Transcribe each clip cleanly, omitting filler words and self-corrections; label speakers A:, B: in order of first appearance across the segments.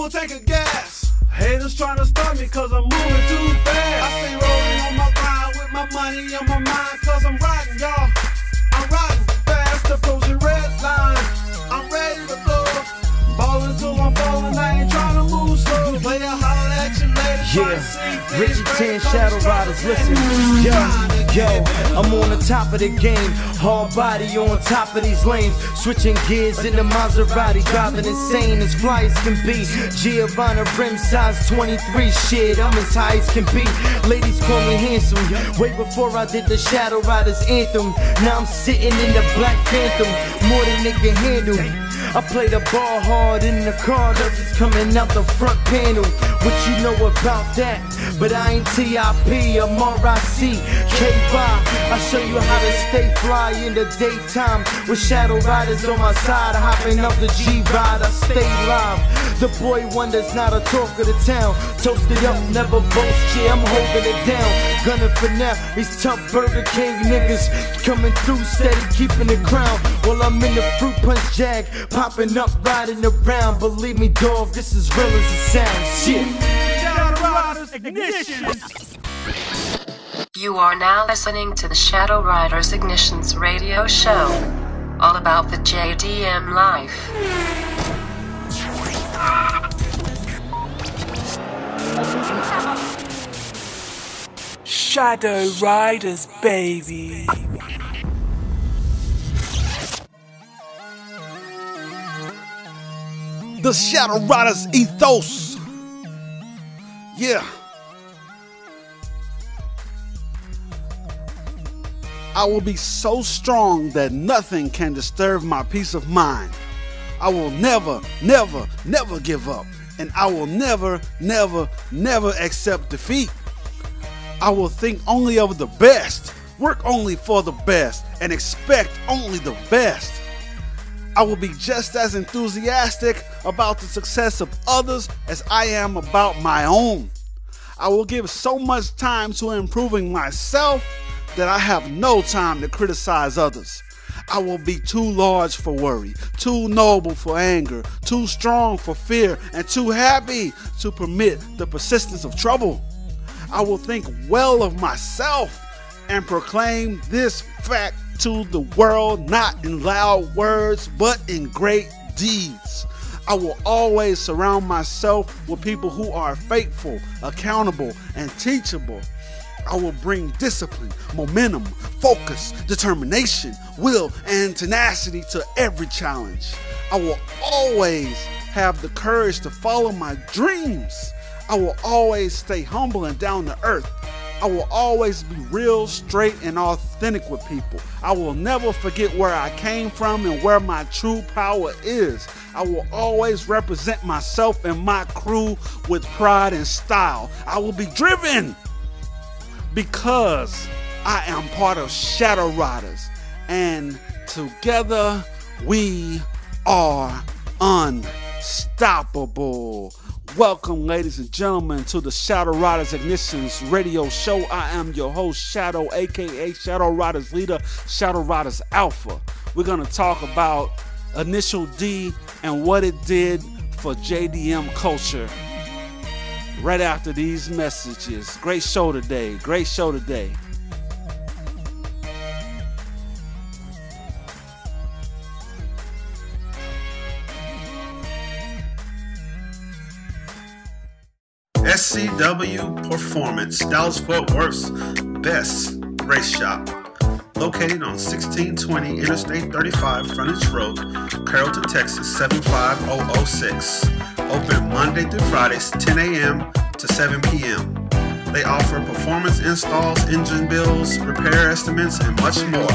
A: gon' take a gas. Haters tryna stop me cause I'm moving too fast. I stay rolling on my grind with my money on my mind cause I'm riding, y'all. I'm riding fast, approaching red line. I'm ready to go. Ballin' till I'm falling, I ain't tryna move slow. Player holler at you later.
B: Yeah, Richie 10 Shadow Riders, listen. Yo, I'm on the top of the game. Hard body on top of these lanes. Switching gears in the Maserati. Driving insane as fly as can be. Giovanna rim size 23. Shit, I'm as high as can be. Ladies call me handsome. Way before I did the Shadow Riders anthem. Now I'm sitting in the Black Phantom. More than they can handle. I play the ball hard in the car, cause it's coming out the front panel. What you know about that? But I ain't T.I.P., I'm R.I.C. K-By. I show you how to stay fly in the daytime. With Shadow Riders on my side, hopping up the G-Ride, I stay live. The boy wonder's not a talk of the town. Toasted up, never boast, yeah, I'm holding it down. Gunning for now, these tough Burger King niggas coming through steady, keeping the crown. While I'm in the fruit punch jag, popping up, riding around. Believe me, dog, this is real as it sounds. Shit.
A: Shadow Riders Ignition.
C: You are now listening to the Shadow Riders Ignitions radio show. All about the JDM life.
D: Shadow Riders, baby.
A: The Shadow Riders ethos. Yeah. I will be so strong that nothing can disturb my peace of mind. I will never, never, never give up. And I will never, never, never accept defeat. I will think only of the best, work only for the best, and expect only the best. I will be just as enthusiastic about the success of others as I am about my own. I will give so much time to improving myself that I have no time to criticize others. I will be too large for worry, too noble for anger, too strong for fear, and too happy to permit the persistence of trouble. I will think well of myself and proclaim this fact to the world, not in loud words, but in great deeds. I will always surround myself with people who are faithful, accountable, and teachable. I will bring discipline, momentum, focus, determination, will, and tenacity to every challenge. I will always have the courage to follow my dreams. I will always stay humble and down to earth. I will always be real, straight, and authentic with people. I will never forget where I came from and where my true power is. I will always represent myself and my crew with pride and style. I will be driven because I am part of Shadow Riders, and together we are unstoppable. Welcome, ladies and gentlemen, to the Shadow Riders Ignitions radio show. I am your host, Shadow, aka Shadow Riders Leader, Shadow Riders Alpha. We're going to talk about Initial D and what it did for JDM culture right after these messages. Great show today. Great show today.
E: SCW Performance, Dallas-Fort Worth's best race shop. Located on 1620 Interstate 35 Frontage Road, Carrollton, Texas 75006. Open Monday through Fridays 10 a.m. to 7 p.m. They offer performance installs, engine builds, repair estimates, and much more.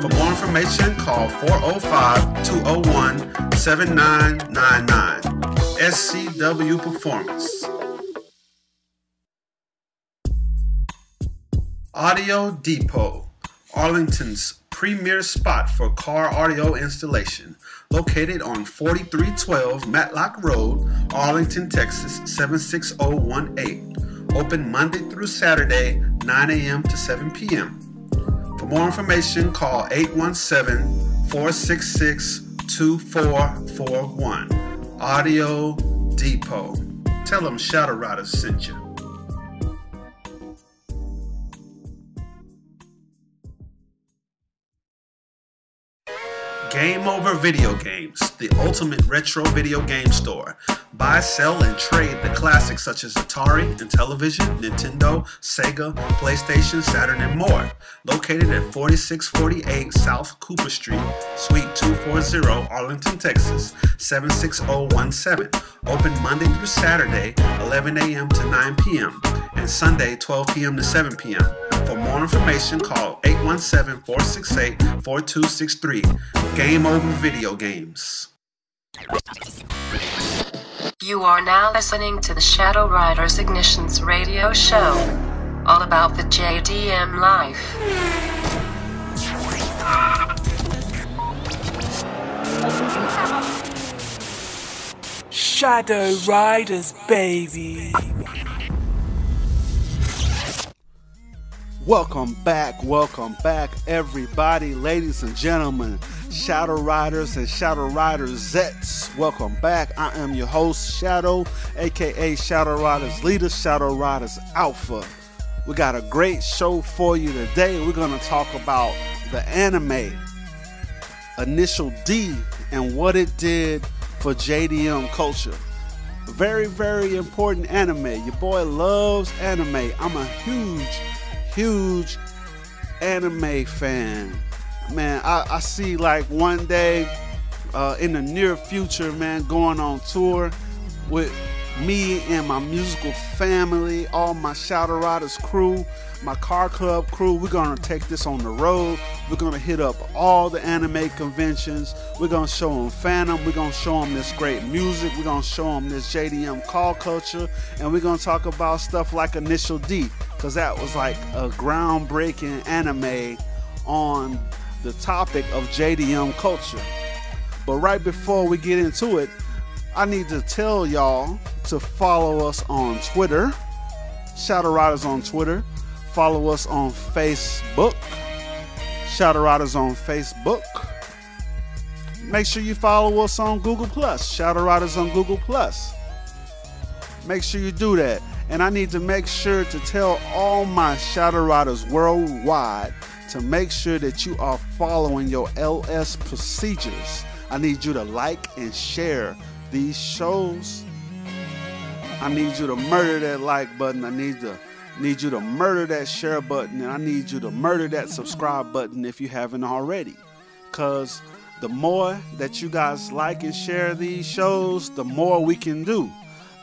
E: For more information, call 405-201-7999. SCW Performance. Audio Depot, Arlington's premier spot for car audio installation. Located on 4312 Matlock Road, Arlington, Texas 76018. Open Monday through Saturday, 9 a.m. to 7 p.m. For more information, call 817-466-2441. Audio Depot. Tell them Shadow Riders sent you. Game Over Video Games, the ultimate retro video game store. Buy, sell, and trade the classics such as Atari, Intellivision, Nintendo, Sega, PlayStation, Saturn, and more. Located at 4648 South Cooper Street, Suite 240, Arlington, Texas, 76017. Open Monday through Saturday, 11 a.m. to 9 p.m. and Sunday, 12 p.m. to 7 p.m. For more information, call 817-468-4263. Game Over Video Games.
C: You are now listening to the Shadow Riders Ignitions radio show, all about the JDM life.
D: Shadow Riders, baby.
A: Welcome back, everybody, ladies and gentlemen, Shadow Riders and Shadow Ridersettes. Welcome back. I am your host, Shadow, aka Shadow Riders Leader, Shadow Riders Alpha. We got a great show for you today. We're going to talk about the anime Initial D and what it did for JDM culture. Very, very important anime. Your boy loves anime. I'm a huge anime fan, man. I see like one day in the near future, man, going on tour with me and my musical family, all my Shadow Riders crew, my car club crew. We're gonna take this on the road. We're gonna hit up all the anime conventions. We're gonna show them fandom. We're gonna show them this great music. We're gonna show them this JDM culture, and we're gonna talk about stuff like Initial D, because that was like a groundbreaking anime on the topic of JDM culture. But right before we get into it, I need to tell y'all to follow us on Twitter, Shadow Riders on Twitter. Follow us on Facebook, Shadow Riders on Facebook. Make sure you follow us on Google Plus, Shadow Riders on Google Plus. Make sure you do that. And I need to make sure to tell all my Shadow Riders worldwide to make sure that you are following your LS procedures. I need you to like and share these shows. I need you to murder that like button. I need you to murder that share button, and I need you to murder that subscribe button if you haven't already. Because the more that you guys like and share these shows, the more we can do.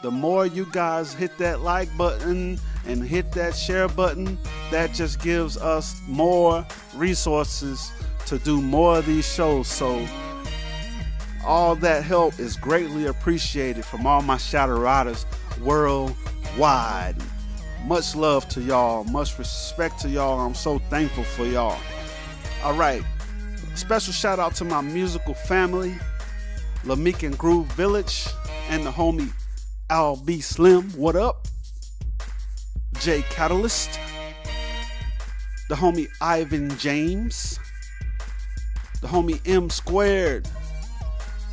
A: The more you guys hit that like button and hit that share button, that just gives us more resources to do more of these shows. So all that help is greatly appreciated from all my Shadow Riders worldwide. Much love to y'all. Much respect to y'all. I'm so thankful for y'all. All right. Special shout out to my musical family, Lameek and Groove Village, and the homie Al B Slim. What up? J Catalyst, the homie Ivan James, the homie M Squared,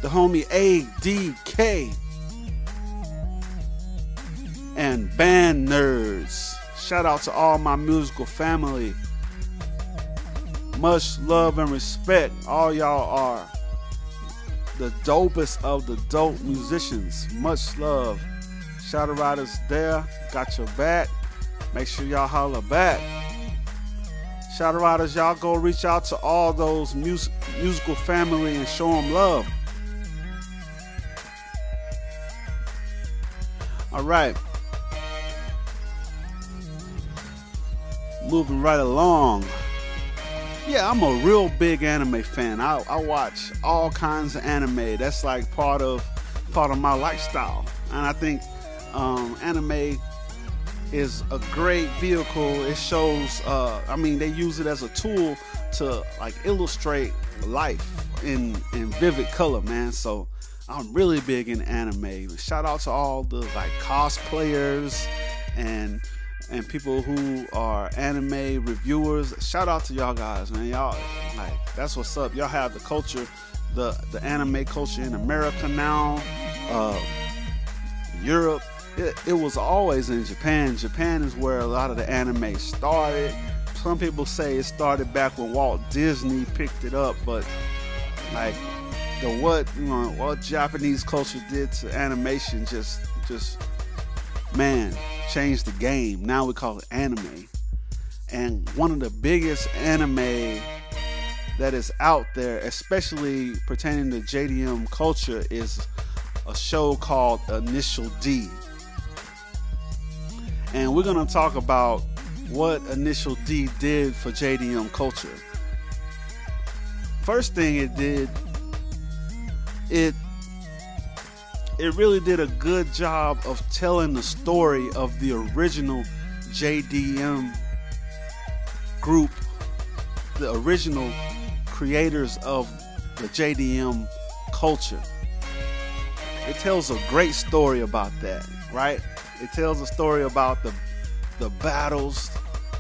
A: the homie ADK, and Band Nerds. Shout out to all my musical family. Much love and respect. All y'all are the dopest of the dope musicians. Much love. Shadow Riders there. Got your back. Make sure y'all holler back. Shadow Riders, y'all go reach out to all those musical family and show them love. All right. Moving right along. Yeah, I'm a real big anime fan. I watch all kinds of anime. That's like part of my lifestyle. And I think anime is a great vehicle. It shows, they use it as a tool to like illustrate life in vivid color, man. So I'm really big in anime. Shout out to all the like cosplayers and people who are anime reviewers. Shout out to y'all guys, man. Y'all, like, that's what's up. Y'all have the culture, the anime culture in America now. Europe. It was always in Japan. Japan is where a lot of the anime started. Some people say it started back when Walt Disney picked it up, but like what Japanese culture did to animation just man, changed the game. Now we call it anime. And one of the biggest anime that is out there, especially pertaining to JDM culture, is a show called Initial D. And we're going to talk about what Initial D did for JDM culture. First thing it did, it really did a good job of telling the story of the original JDM group, the original creators of the JDM culture. It tells a great story about that, right? It tells a story about the battles,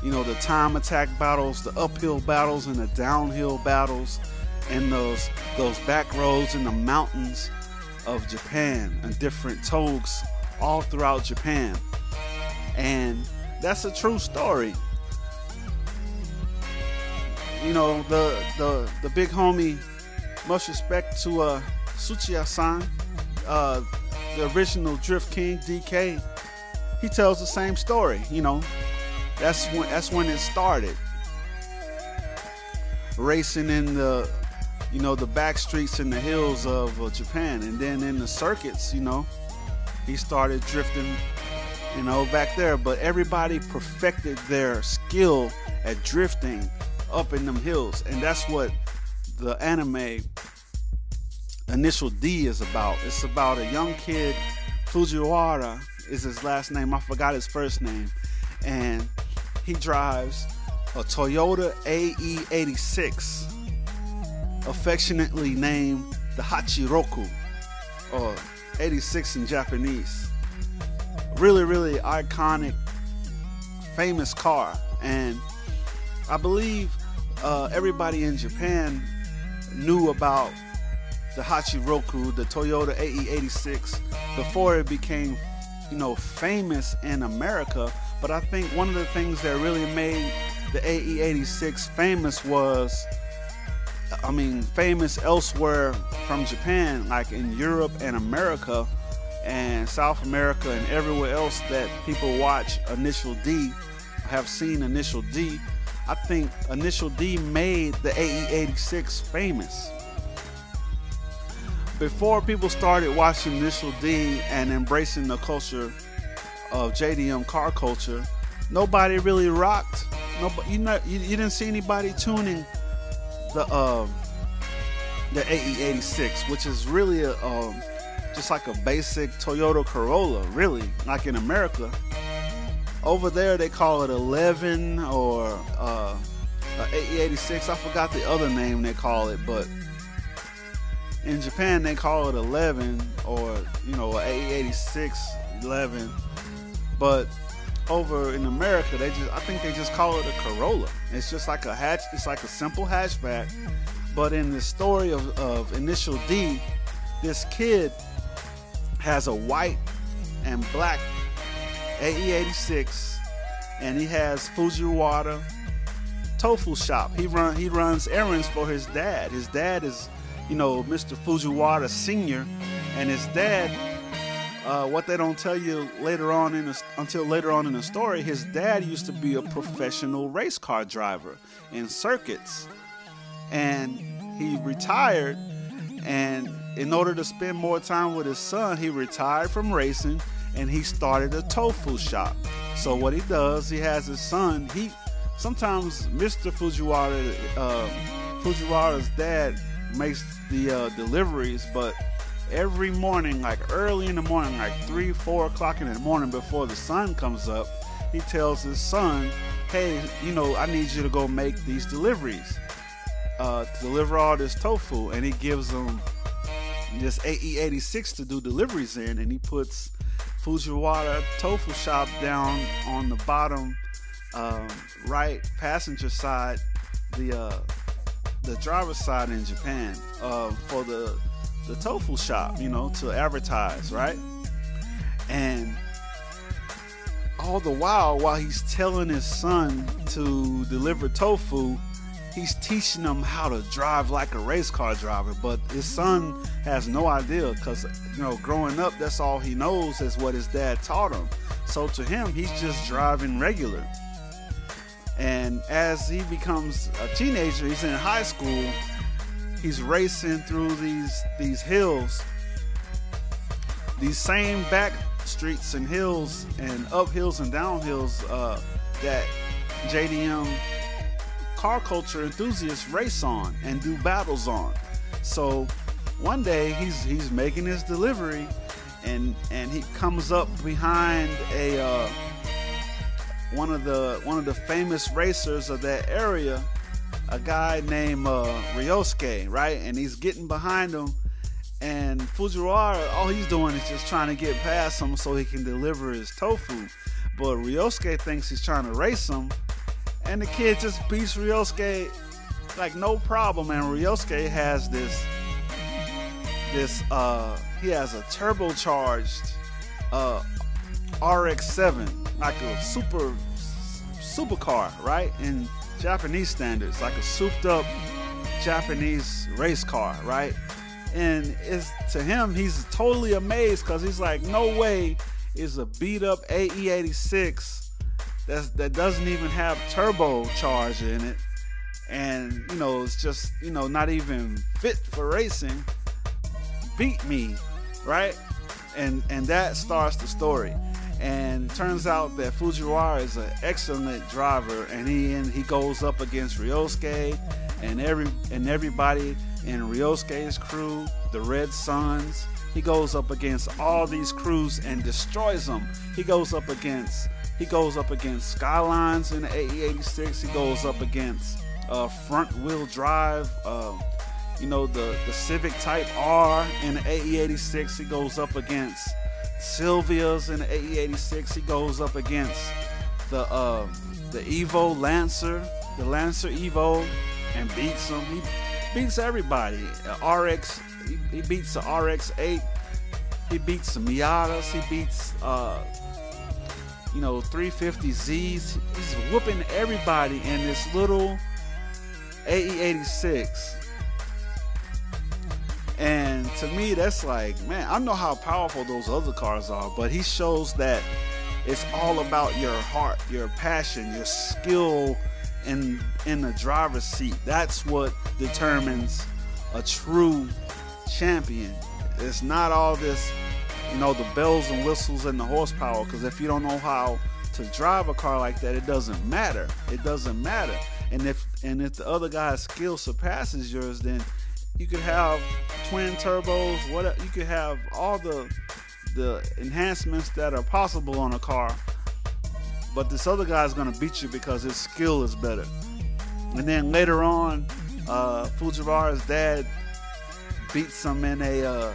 A: the time attack battles, the uphill battles and the downhill battles, and those back roads in the mountains of Japan and different togs all throughout Japan. And that's a true story. The big homie, much respect to Tsuchiya-san, the original Drift King DK, he tells the same story. That's when it started. Racing in the back streets and the hills of Japan, and then in the circuits, he started drifting, back there. But everybody perfected their skill at drifting up in them hills, and that's what the anime Initial D is about. It's about a young kid, Fujiwara is his last name, I forgot his first name, and he drives a Toyota AE86, affectionately named the Hachiroku, or 86 in Japanese. Really, really iconic, famous car. And I believe everybody in Japan knew about the Hachiroku, the Toyota AE86, before it became, famous in America. But I think one of the things that really made the AE86 famous was, famous elsewhere from Japan, like in Europe and America and South America and everywhere else that people watch Initial D, have seen Initial D. I think Initial D made the AE86 famous. Before people started watching Initial D and embracing the culture of JDM car culture, nobody really rocked. You didn't see anybody tuning the AE86, which is really just like a basic Toyota Corolla, really, like in America. Over there they call it 11 or AE86. I forgot the other name they call it, but in Japan they call it 11 or AE86 11. But over in America I think they just call it a Corolla. It's just like it's like a simple hatchback. But in the story of Initial D, this kid has a white and black AE86, and he has Fujiwara tofu shop. He runs errands for his dad. His dad is, Mr. Fujiwara Sr., and his dad, what they don't tell you until later on in the story, his dad used to be a professional race car driver in circuits, and he retired, and in order to spend more time with his son, he retired from racing and he started a tofu shop. So what he does, he has his son, sometimes Mr. Fujiwara's dad makes the deliveries, but every morning, like early in the morning, like 3-4 o'clock in the morning before the sun comes up, he tells his son, hey, I need you to go make these deliveries, to deliver all this tofu. And he gives him this AE86 to do deliveries in, and he puts Fujiwara tofu shop down on the bottom right passenger side, the driver's side in Japan, for the tofu shop, to advertise, right? And all the while he's telling his son to deliver tofu, he's teaching him how to drive like a race car driver. But his son has no idea, because, you know, growing up, that's all he knows is what his dad taught him. So to him, he's just driving regular. And as he becomes a teenager, he's in high school, he's racing through these hills, these same back streets and hills and up hills and down hills that JDM car culture enthusiasts race on and do battles on. So one day he's making his delivery, and he comes up behind a one of the famous racers of that area, a guy named Ryosuke, right? And he's getting behind him, and Fujiwara, all he's doing is just trying to get past him so he can deliver his tofu. But Ryosuke thinks he's trying to race him, and the kid just beats Ryosuke like no problem. And Ryosuke has he has a turbocharged RX-7, like a supercar, right? In Japanese standards, like a souped up Japanese race car, right? And it's, to him, he's totally amazed, because he's like, no way is a beat up AE86 that doesn't even have turbocharger in it, and, you know, it's just, you know, not even fit for racing, beat me, right? And that starts the story. And turns out that Fujiwara is an excellent driver, and he goes up against Ryosuke and everybody in Ryosuke's crew, the Red Suns. He goes up against all these crews and destroys them. He goes up against Skylines in the AE86. He goes up against front wheel drive, you know, the Civic Type R in the AE86. He goes up against Sylvia's in the AE86. He goes up against the Evo Lancer, the Lancer Evo, and beats him. He beats everybody. RX, he beats the RX-8. He beats the Miatas. He beats 350Zs. He's whooping everybody in this little AE86. And to me, that's like, man, I know how powerful those other cars are, but he shows that it's all about your heart, your passion, your skill in the driver's seat. That's what determines a true champion. It's not all this, you know, the bells and whistles and the horsepower, because if you don't know how to drive a car like that, it doesn't matter. It doesn't matter. And if the other guy's skill surpasses yours, then you could have twin turbos, whatever. You could have all the enhancements that are possible on a car, but this other guy's gonna beat you because his skill is better. And then later on, Fujiwara's dad beats him in a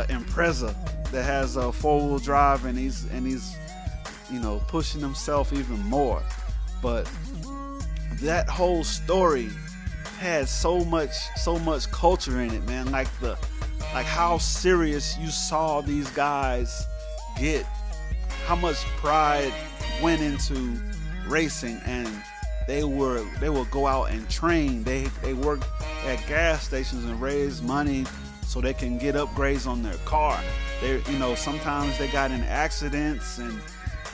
A: Impreza that has a 4-wheel drive, and he's you know, pushing himself even more. But that whole story had so much culture in it, man. Like how serious you saw these guys get, how much pride went into racing, and they would go out and train. They worked at gas stations and raise money so they can get upgrades on their car. They, you know, sometimes they got in accidents,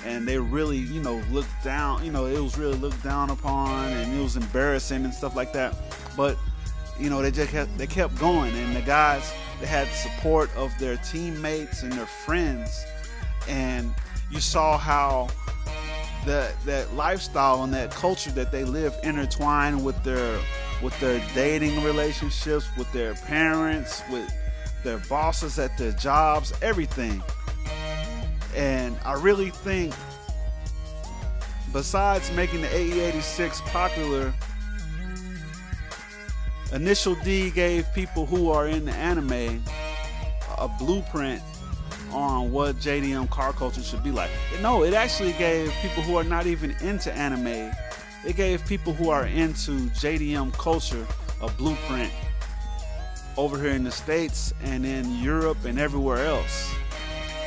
A: and they really, you know, looked down, you know, it was really looked down upon, and it was embarrassing and stuff like that. But, you know, they kept going, and the guys, they had support of their teammates and their friends, and you saw how that lifestyle and that culture that they live intertwined with their dating relationships, with their parents, with their bosses at their jobs, everything. And I really think, besides making the AE86 popular, Initial D gave people who are in the anime a blueprint on what JDM car culture should be like. No, it actually gave people who are not even into anime, it gave people who are into JDM culture a blueprint over here in the States and in Europe and everywhere else.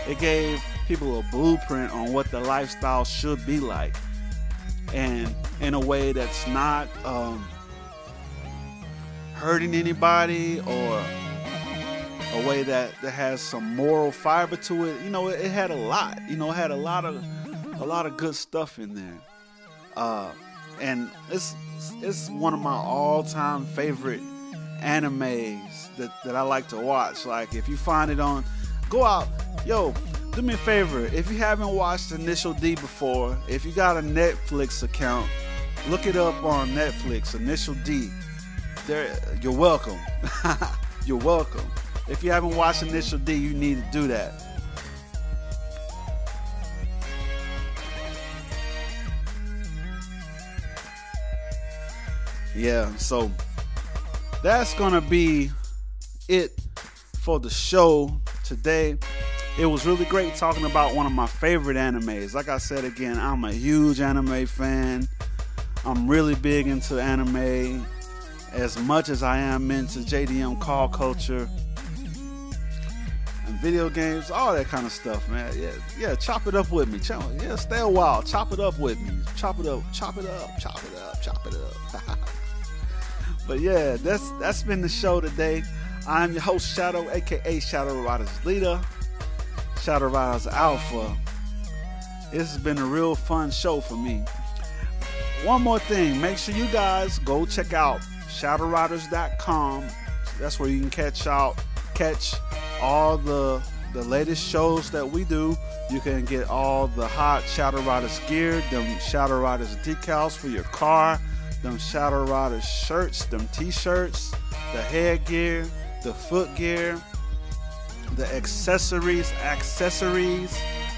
A: It gave people a blueprint on what the lifestyle should be like, and in a way that's not hurting anybody, or a way that has some moral fiber to it. You know, it had a lot. You know, it had a lot of good stuff in there. And it's one of my all-time favorite animes that I like to watch. Like, if you find it on, go out, yo, do me a favor. If you haven't watched Initial D before, if you got a Netflix account, look it up on Netflix, Initial D. You're welcome. You're welcome. If you haven't watched Initial D, you need to do that. Yeah, so that's gonna be it for the show today. It was really great talking about one of my favorite animes. Like I said again, I'm a huge anime fan. I'm really big into anime as much as I am into JDM culture and video games, all that kind of stuff, man. Yeah, chop it up with me. Yeah, stay a while. Chop it up with me. Chop it up. But yeah, that's been the show today. I'm your host, Shadow, aka Shadow Riders Leader, Shadow Riders Alpha. This has been a real fun show for me. One more thing, make sure you guys go check out shadowriders.com. That's where you can catch all the latest shows that we do. You can get all the hot Shadow Riders gear, them Shadow Riders decals for your car, them Shadow Riders shirts, them t-shirts, the headgear, the foot gear, the accessories,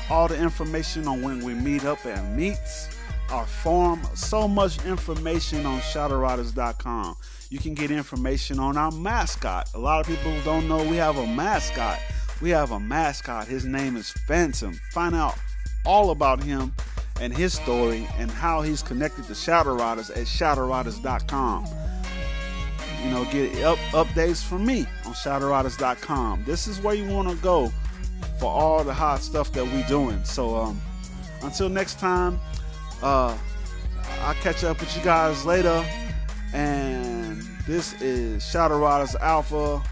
A: all the information on when we meet up at meets, our forum, so much information on shadowriders.com. You can get information on our mascot. A lot of people don't know we have a mascot. His name is Phantom. Find out all about him and his story and how he's connected to Shadow Riders at shadowriders.com. You know, get updates from me on shadowriders.com. This is where you want to go for all the hot stuff that we doing. So until next time, I'll catch up with you guys later. And this is Shadow Riders Alpha,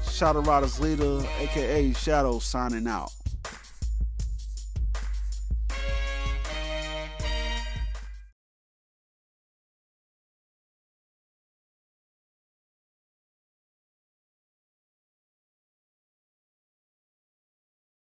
A: Shadow Riders Leader, aka Shadow, signing out.